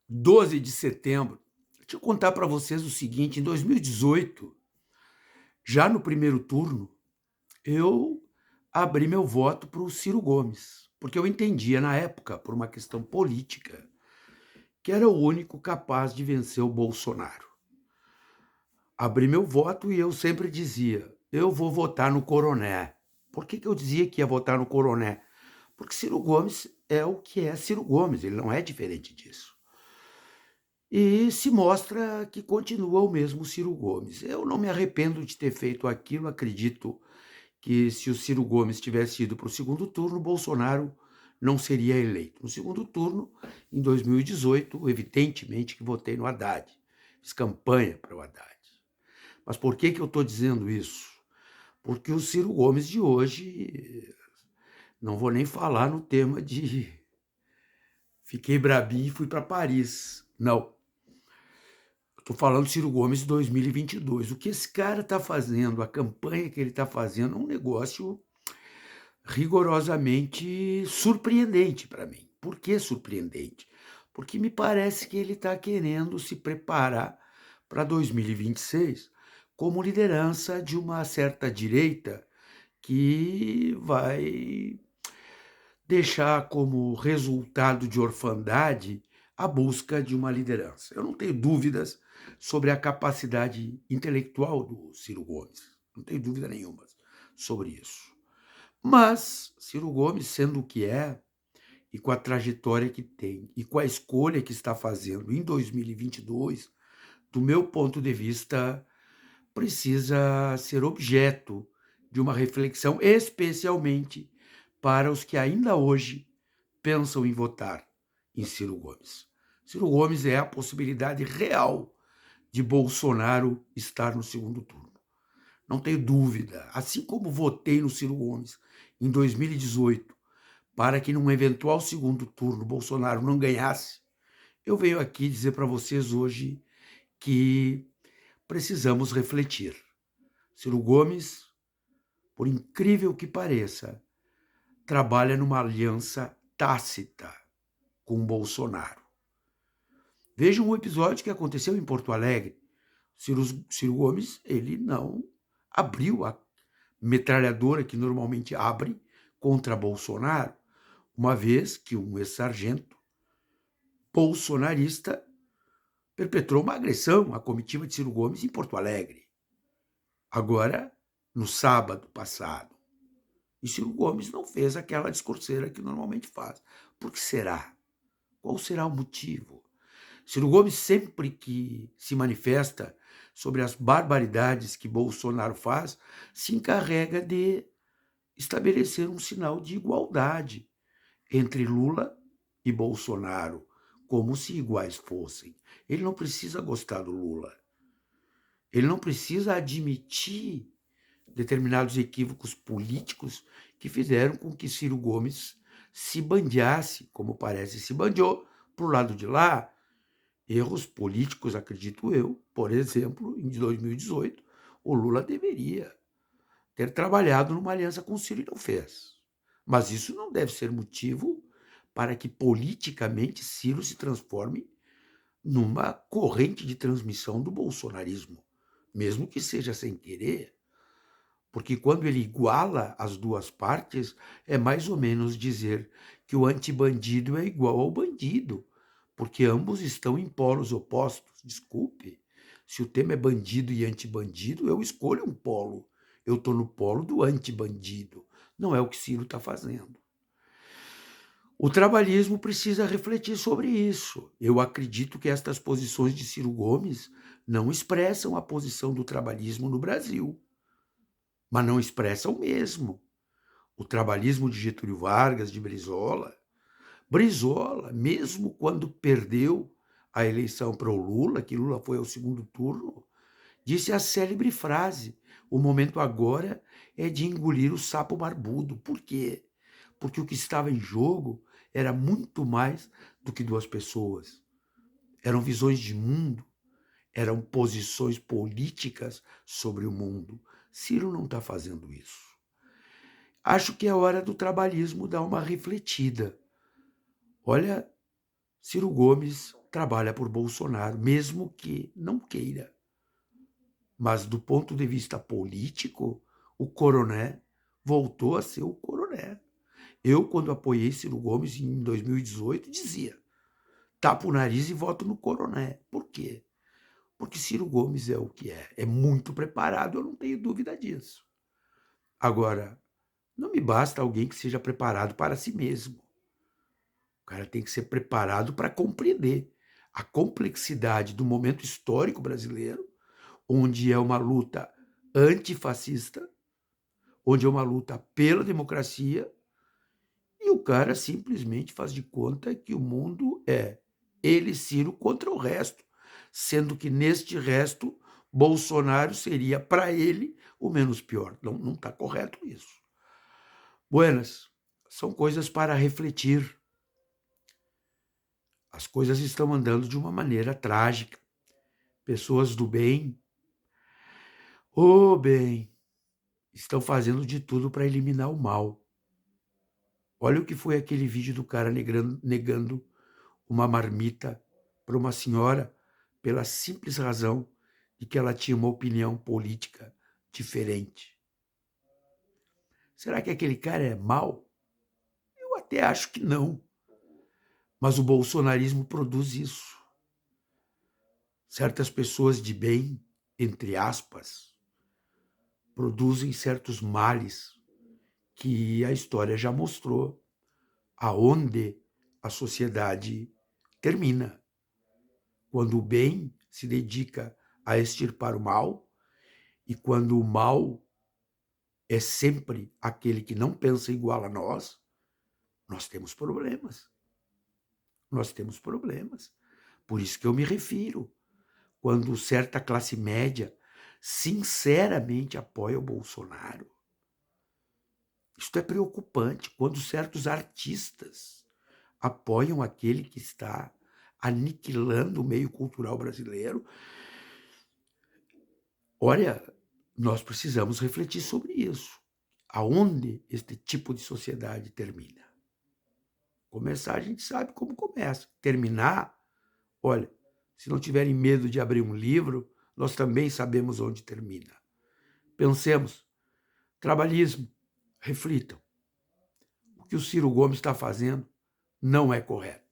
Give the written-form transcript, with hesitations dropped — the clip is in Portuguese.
12 de setembro. Deixa eu contar para vocês o seguinte: em 2018, já no primeiro turno, eu abri meu voto para o Ciro Gomes, porque eu entendia na época, por uma questão política, que era o único capaz de vencer o Bolsonaro. Abri meu voto e eu sempre dizia: eu vou votar no Coroné. Por que eu dizia que ia votar no Coroné? Porque Ciro Gomes é o que é Ciro Gomes, ele não é diferente disso. E se mostra que continua o mesmo Ciro Gomes. Eu não me arrependo de ter feito aquilo, acredito que se o Ciro Gomes tivesse ido para o segundo turno, Bolsonaro não seria eleito. No segundo turno, em 2018, evidentemente que votei no Haddad, fiz campanha para o Haddad. Mas por que eu estou dizendo isso? Porque o Ciro Gomes de hoje, não vou nem falar no tema de fiquei brabinho e fui para Paris. Não. Estou falando Ciro Gomes de 2022. O que esse cara está fazendo, a campanha que ele está fazendo, é um negócio rigorosamente surpreendente para mim. Por que surpreendente? Porque me parece que ele está querendo se preparar para 2026 como liderança de uma certa direita que vai deixar como resultado de orfandade a busca de uma liderança. Eu não tenho dúvidas sobre a capacidade intelectual do Ciro Gomes, não tenho dúvida nenhuma sobre isso. Mas Ciro Gomes, sendo o que é, e com a trajetória que tem, e com a escolha que está fazendo em 2022, do meu ponto de vista, precisa ser objeto de uma reflexão, especialmente para os que ainda hoje pensam em votar em Ciro Gomes. Ciro Gomes é a possibilidade real de Bolsonaro estar no segundo turno. Não tenho dúvida. Assim como votei no Ciro Gomes em 2018 para que num eventual segundo turno Bolsonaro não ganhasse, eu venho aqui dizer para vocês hoje que precisamos refletir. Ciro Gomes, por incrível que pareça, trabalha numa aliança tácita com Bolsonaro. Vejam um episódio que aconteceu em Porto Alegre. Ciro Gomes, ele não abriu a metralhadora que normalmente abre contra Bolsonaro, uma vez que um ex-sargento bolsonarista perpetrou uma agressão à comitiva de Ciro Gomes em Porto Alegre. Agora, no sábado passado. E Ciro Gomes não fez aquela discurseira que normalmente faz. Por que será? Qual será o motivo? Ciro Gomes, sempre que se manifesta sobre as barbaridades que Bolsonaro faz, se encarrega de estabelecer um sinal de igualdade entre Lula e Bolsonaro, como se iguais fossem. Ele não precisa gostar do Lula. Ele não precisa admitir determinados equívocos políticos que fizeram com que Ciro Gomes se bandeasse, como parece se bandeou, para o lado de lá. Erros políticos, acredito eu, por exemplo, em 2018, o Lula deveria ter trabalhado numa aliança com o Ciro e não fez. Mas isso não deve ser motivo para que politicamente Ciro se transforme numa corrente de transmissão do bolsonarismo, mesmo que seja sem querer, porque quando ele iguala as duas partes, é mais ou menos dizer que o antibandido é igual ao bandido, porque ambos estão em polos opostos. Desculpe, se o tema é bandido e antibandido, eu escolho um polo. Eu estou no polo do antibandido. Não é o que Ciro está fazendo. O trabalhismo precisa refletir sobre isso. Eu acredito que estas posições de Ciro Gomes não expressam a posição do trabalhismo no Brasil, mas não expressam mesmo. O trabalhismo de Getúlio Vargas, de Brizola, mesmo quando perdeu a eleição para o Lula, que Lula foi ao segundo turno, disse a célebre frase: o momento agora é de engolir o sapo barbudo. Por quê? Porque o que estava em jogo era muito mais do que duas pessoas. Eram visões de mundo, eram posições políticas sobre o mundo. Ciro não está fazendo isso. Acho que é hora do trabalhismo dar uma refletida. Olha, Ciro Gomes trabalha por Bolsonaro, mesmo que não queira. Mas, do ponto de vista político, o Coroné voltou a ser o Coroné. Eu, quando apoiei Ciro Gomes em 2018, dizia: tapa o nariz e voto no Coroné. Por quê? Porque Ciro Gomes é o que é. É muito preparado, eu não tenho dúvida disso. Agora, não me basta alguém que seja preparado para si mesmo. O cara tem que ser preparado para compreender a complexidade do momento histórico brasileiro, onde é uma luta antifascista, onde é uma luta pela democracia, e o cara simplesmente faz de conta que o mundo é ele, Ciro, contra o resto, sendo que neste resto, Bolsonaro seria, para ele, o menos pior. Não está correto isso. Buenas, são coisas para refletir. As coisas estão andando de uma maneira trágica. Pessoas do bem, bem, estão fazendo de tudo para eliminar o mal. Olha o que foi aquele vídeo do cara negando uma marmita para uma senhora pela simples razão de que ela tinha uma opinião política diferente. Será que aquele cara é mau? Eu até acho que não. Mas o bolsonarismo produz isso. Certas pessoas de bem, entre aspas, produzem certos males que a história já mostrou aonde a sociedade termina. Quando o bem se dedica a extirpar o mal, e quando o mal é sempre aquele que não pensa igual a nós temos problemas. Nós temos problemas. Por isso que eu me refiro. Quando certa classe média sinceramente apoia o Bolsonaro, isto é preocupante. Quando certos artistas apoiam aquele que está aniquilando o meio cultural brasileiro, olha, nós precisamos refletir sobre isso. Aonde este tipo de sociedade termina? Começar, a gente sabe como começa. Terminar, olha, se não tiverem medo de abrir um livro, nós também sabemos onde termina. Pensemos, trabalhismo, reflitam. O que o Ciro Gomes está fazendo não é correto.